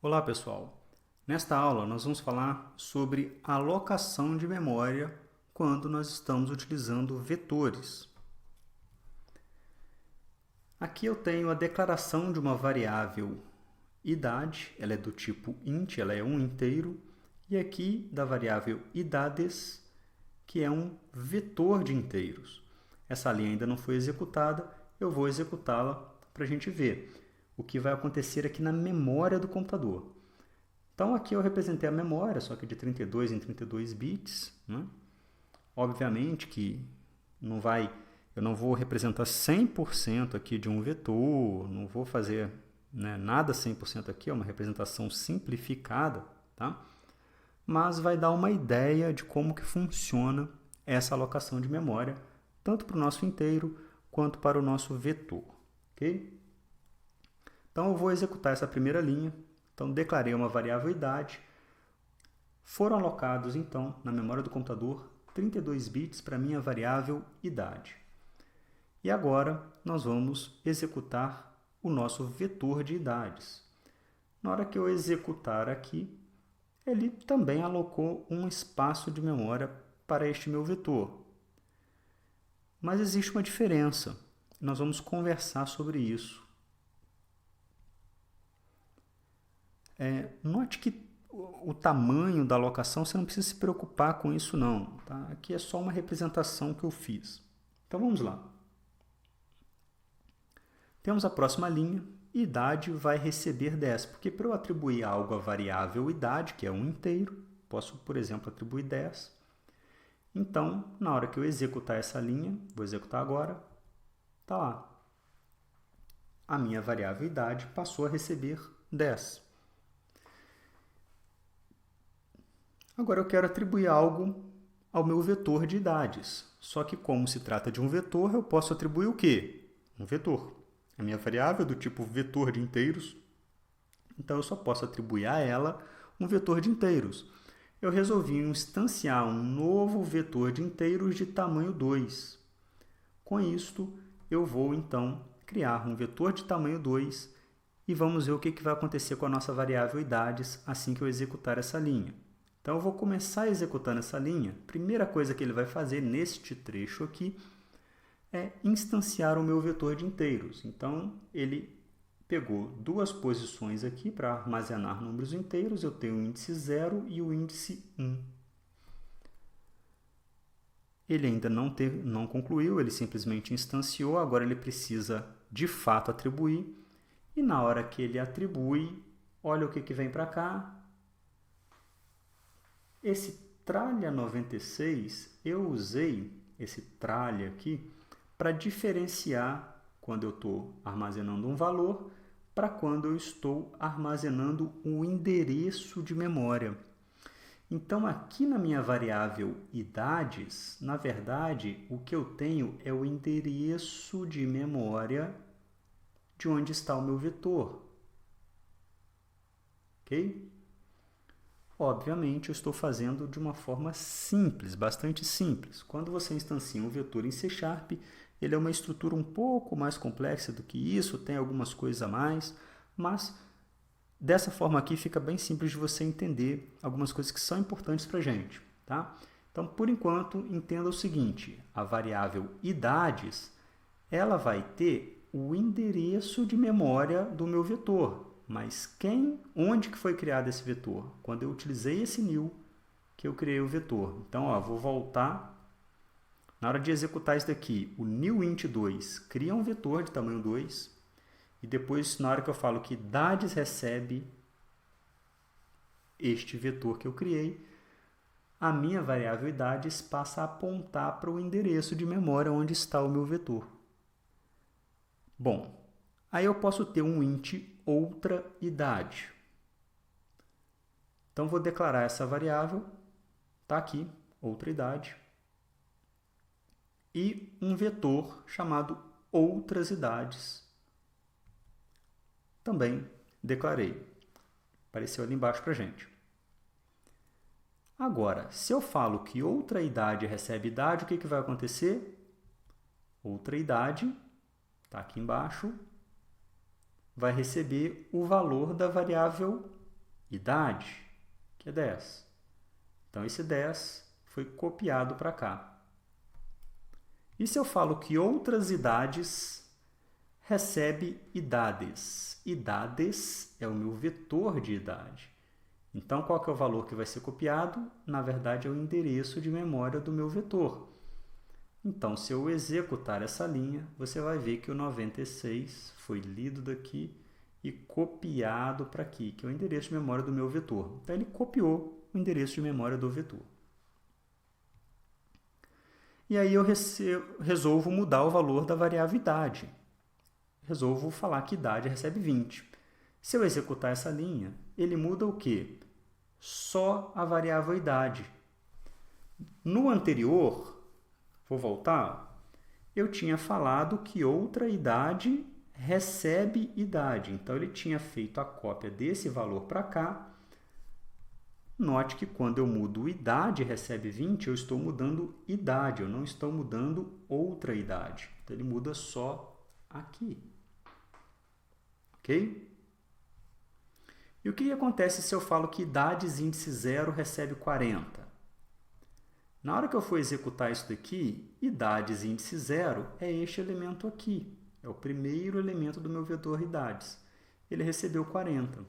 Olá pessoal, nesta aula nós vamos falar sobre alocação de memória quando nós estamos utilizando vetores. Aqui eu tenho a declaração de uma variável idade, ela é do tipo int, ela é um inteiro, e aqui da variável idades, que é um vetor de inteiros. Essa linha ainda não foi executada, eu vou executá-la para a gente ver o que vai acontecer aqui na memória do computador. Então aqui eu representei a memória, só que de 32 em 32 bits. Né? Obviamente que eu não vou representar 100% aqui de um vetor, não vou fazer nada 100% aqui, é uma representação simplificada, tá? Mas vai dar uma ideia de como que funciona essa alocação de memória, tanto para o nosso inteiro quanto para o nosso vetor. Okay? Então eu vou executar essa primeira linha. Então, declarei uma variável idade. Foram alocados, então, na memória do computador, 32 bits para a minha variável idade. E agora, nós vamos executar o nosso vetor de idades. Na hora que eu executar aqui, ele também alocou um espaço de memória para este meu vetor. Mas existe uma diferença. Nós vamos conversar sobre isso. Note que o tamanho da alocação, você não precisa se preocupar com isso não. Tá? Aqui é só uma representação que eu fiz. Então vamos lá. Temos a próxima linha, idade vai receber 10, porque para eu atribuir algo à variável idade, que é um inteiro, posso, por exemplo, atribuir 10. Então, na hora que eu executar essa linha, vou executar agora, está lá. A minha variável idade passou a receber 10. Agora eu quero atribuir algo ao meu vetor de idades. Só que como se trata de um vetor, eu posso atribuir o quê? Um vetor. A minha variável é do tipo vetor de inteiros, então eu só posso atribuir a ela um vetor de inteiros. Eu resolvi instanciar um novo vetor de inteiros de tamanho 2. Com isto, eu vou então criar um vetor de tamanho 2 e vamos ver o que vai acontecer com a nossa variável idades assim que eu executar essa linha. Então, eu vou começar executando essa linha. A primeira coisa que ele vai fazer neste trecho aqui é instanciar o meu vetor de inteiros. Então, ele pegou duas posições aqui para armazenar números inteiros. Eu tenho o índice 0 e o índice 1. Ele ainda não concluiu, ele simplesmente instanciou. Agora, ele precisa, de fato, atribuir. E na hora que ele atribui, olha o que vem para cá. Esse tralha 96, eu usei esse tralha aqui para diferenciar quando eu estou armazenando um valor para quando eu estou armazenando um endereço de memória. Então, aqui na minha variável idades, na verdade, o que eu tenho é o endereço de memória de onde está o meu vetor. Ok? Obviamente, eu estou fazendo de uma forma simples, bastante simples. Quando você instancia um vetor em C#, ele é uma estrutura um pouco mais complexa do que isso, tem algumas coisas a mais, mas dessa forma aqui fica bem simples de você entender algumas coisas que são importantes para a gente. Tá? Então, por enquanto, entenda o seguinte, a variável idades, ela vai ter o endereço de memória do meu vetor. Mas onde que foi criado esse vetor? Quando eu utilizei esse new, que eu criei o vetor. Então, vou voltar. Na hora de executar isso daqui, o new int 2 cria um vetor de tamanho 2. E depois, na hora que eu falo que idades recebe este vetor que eu criei, a minha variável idades passa a apontar para o endereço de memória onde está o meu vetor. Bom, aí eu posso ter um int outra idade. Então, vou declarar essa variável, está aqui, outra idade, e um vetor chamado outras idades. Também declarei. Apareceu ali embaixo para a gente. Agora, se eu falo que outra idade recebe idade, o que vai acontecer? Outra idade, está aqui embaixo, vai receber o valor da variável idade, que é 10. Então, esse 10 foi copiado para cá. E se eu falo que outras idades recebe idades? Idades é o meu vetor de idade. Então, qual que é o valor que vai ser copiado? Na verdade, é o endereço de memória do meu vetor. Então, se eu executar essa linha, você vai ver que o 96 foi lido daqui e copiado para aqui, que é o endereço de memória do meu vetor. Então, ele copiou o endereço de memória do vetor. E aí eu resolvo mudar o valor da variável idade. Resolvo falar que idade recebe 20. Se eu executar essa linha, ele muda o quê? Só a variável idade. No anterior, vou voltar, eu tinha falado que outra idade recebe idade. Então, ele tinha feito a cópia desse valor para cá. Note que quando eu mudo idade recebe 20, eu estou mudando idade, eu não estou mudando outra idade. Então, ele muda só aqui. Ok? E o que acontece se eu falo que idades índice 0 recebe 40? Na hora que eu for executar isso daqui, idades índice 0 é este elemento aqui. É o primeiro elemento do meu vetor idades. Ele recebeu 40.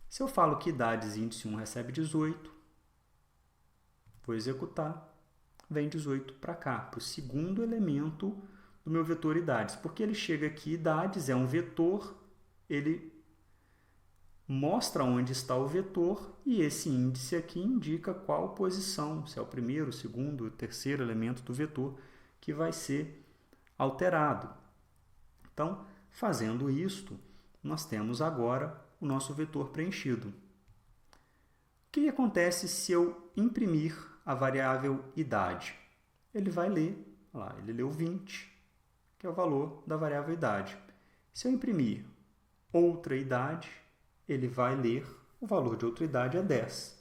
Se eu falo que idades índice 1 recebe 18, vou executar, vem 18 para cá, para o segundo elemento do meu vetor idades. Porque ele chega aqui, idades é um vetor, ele mostra onde está o vetor e esse índice aqui indica qual posição, se é o primeiro, o segundo, o terceiro elemento do vetor que vai ser alterado. Então, fazendo isto, nós temos agora o nosso vetor preenchido. O que acontece se eu imprimir a variável idade? Ele vai ler, olha lá, ele leu 20, que é o valor da variável idade. Se eu imprimir outra idade, ele vai ler o valor de outra idade é 10.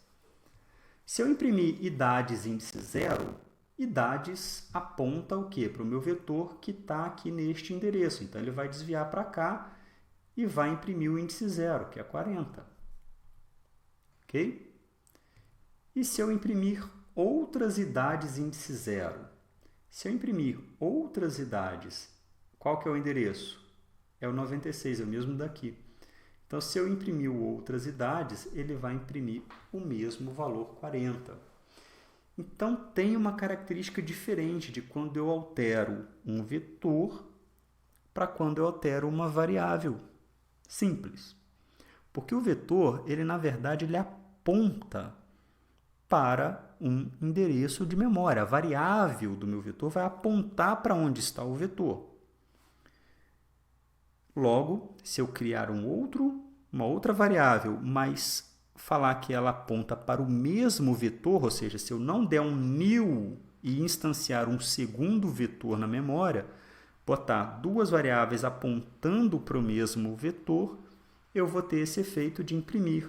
Se eu imprimir idades índice 0, idades aponta o quê? Para o meu vetor que está aqui neste endereço. Então, ele vai desviar para cá e vai imprimir o índice 0, que é 40. Ok? E se eu imprimir outras idades índice 0? Se eu imprimir outras idades, qual que é o endereço? É o 96, é o mesmo daqui. Então, se eu imprimir outras idades, ele vai imprimir o mesmo valor 40. Então, tem uma característica diferente de quando eu altero um vetor para quando eu altero uma variável. Simples. Porque o vetor, ele na verdade, ele aponta para um endereço de memória. A variável do meu vetor vai apontar para onde está o vetor. Logo, se eu criar uma outra variável, mas falar que ela aponta para o mesmo vetor, ou seja, se eu não der um new e instanciar um segundo vetor na memória, botar duas variáveis apontando para o mesmo vetor, eu vou ter esse efeito de imprimir.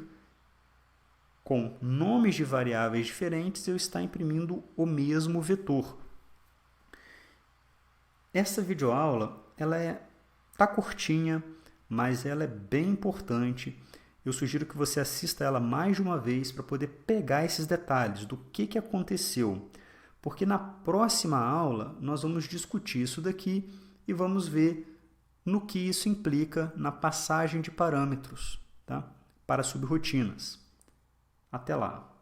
Com nomes de variáveis diferentes, eu estou imprimindo o mesmo vetor. Essa videoaula, ela está curtinha, mas ela é bem importante. Eu sugiro que você assista ela mais de uma vez para poder pegar esses detalhes do que aconteceu. Porque na próxima aula nós vamos discutir isso daqui e vamos ver no que isso implica na passagem de parâmetros, tá? Para subrrotinas. Até lá!